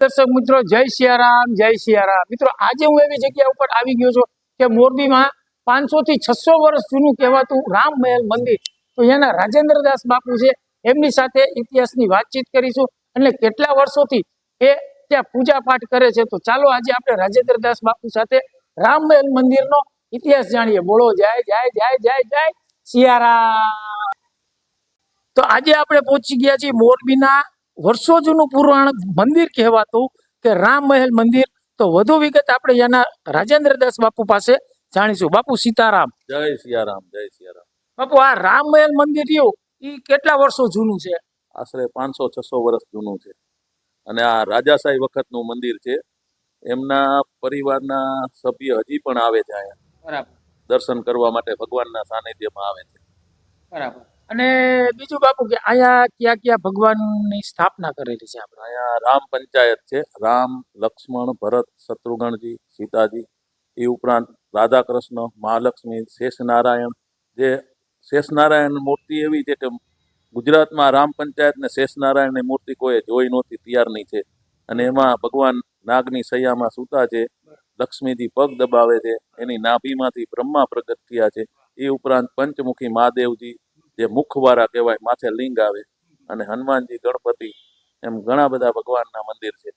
દર્શક મિત્રો, જય સિયારામ, જય સિયારામ. મિત્રો, આજે હું એવી જગ્યા ઉપર આવી ગયો છું કે મોરબીમાં 500 થી 600 વર્ષ જૂનું કહેવાતું રામ મહેલ મંદિર. તો એના રાજેન્દ્રદાસ બાપુ છે, એમની સાથે ઇતિહાસની વાતચીત કરીશું અને કેટલા વર્ષોથી એ ત્યાં પૂજા પાઠ કરે છે. તો ચાલો આજે આપણે રાજેન્દ્રદાસ બાપુ સાથે રામ મહેલ મંદિરનો ઇતિહાસ જાણીએ. બોલો જય જય જય જય જય સિયારામ. તો આજે આપણે પહોંચી ગયા છીએ મોરબીના વર્ષો જૂનું પુરાણ મંદિર કહેવાતું કે રામ મહેલ મંદિર. તો વધુ વિગત આપણે એના રાજેન્દ્રદાસ બાપુ પાસે જાણીશું. બાપુ સીતારામ. જય સિયારામ, જય સિયારામ. બાપુ, આ રામ મહેલ મંદિર રહ્યું એ કેટલા વર્ષો જૂનું છે? આશરે 500-600 વર્ષ જૂનું છે અને આ રાજાશાહી વખતનું મંદિર છે. એમના પરિવારના સભ્ય હજી પણ આવે છે અહીંયા. બરાબર. દર્શન કરવા માટે ભગવાનના સાનિધ્યમાં આવે છે. બરાબર. અને બીજું બાપુ કે અહીંયા ક્યાં ક્યાં ભગવાનની સ્થાપના કરેલી છે આપણે? અહીંયા રામ પંચાયત છે. રામ, લક્ષ્મણ, ભરત, શત્રુઘ્નજી, સીતાજી. એ ઉપરાંત રાધા કૃષ્ણ, મહાલક્ષ્મી, શેષનારાયણ. જે શેષનારાયણ મૂર્તિ એવી છે કે ગુજરાતમાં રામ પંચાયત ને શેષનારાયણની મૂર્તિ કોઈ જોઈ નહોતી, તૈયારની છે. અને એમાં ભગવાન નાગની સૈયામાં સૂતા છે. લક્ષ્મીજી પગ દબાવે છે. એની નાભીમાંથી બ્રહ્મા પ્રગટ થયા છે. એ ઉપરાંત પંચમુખી મહાદેવજી જે મુખવાળા કહેવાય, માથે લિંગ આવે, અને હનુમાનજી, ગણપતિ, એમ ઘણા બધા ભગવાનના મંદિર છે.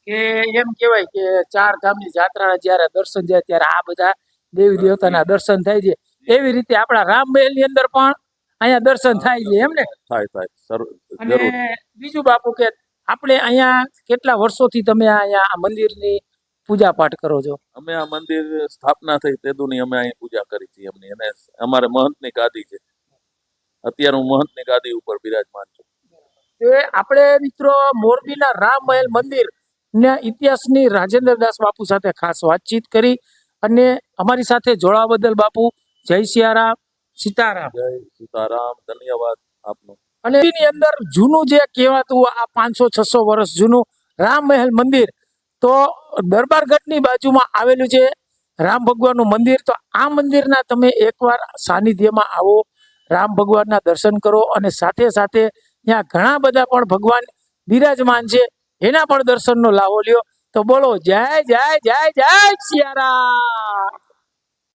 કે એમ કહેવાય કે ચાર ધામની જાત્રા જ્યારે દર્શન જાય ત્યારે આ બધા દેવી દેવતાના દર્શન થાય છે. એવી રીતે આપણા રામ મહેલ ની અંદર પણ અહીંયા દર્શન થાય છે, એમ ને? થાય. અને બીજું બાપુ કે આપણે અહીંયા કેટલા વર્ષોથી તમે અહીંયા આ મંદિરની પૂજા પાઠ કરો છો? અમે આ મંદિર સ્થાપના થઈ તેદુની અમે અહીં પૂજા કરી છે એમની. અને અમારે મહંતની ગાદી છે. અત્યારે હું મહંતની ગાદી ઉપર બિરાજમાન છું. એ આપણે મિત્રો મોરબીના રામ મહેલ મંદિર ના ઇતિહાસની રાજેન્દ્રદાસ બાપુ સાથે ખાસ વાતચીત કરી. અને અમારી સાથે જોડાવા બદલ બાપુ જય સિયારામ, સીતારામ. જય સીતારામ, ધન્યવાદ આપનો. અને એની અંદર જૂનું જે કહેવાતું આ 500-600 વર્ષ જૂનું રામ મહેલ મંદિર, તો દરબારગઢની બાજુમાં આવેલું છે રામ ભગવાનનું મંદિર. તો આ મંદિરના તમે એકવાર સાનિધ્યમાં આવો, રામ ભગવાનના દર્શન કરો, અને સાથે સાથે ત્યાં ઘણા બધા પણ ભગવાન બિરાજમાન છે, એના પણ દર્શનનો લાભો લ્યો. તો બોલો જય જય જય જય સિયારામ.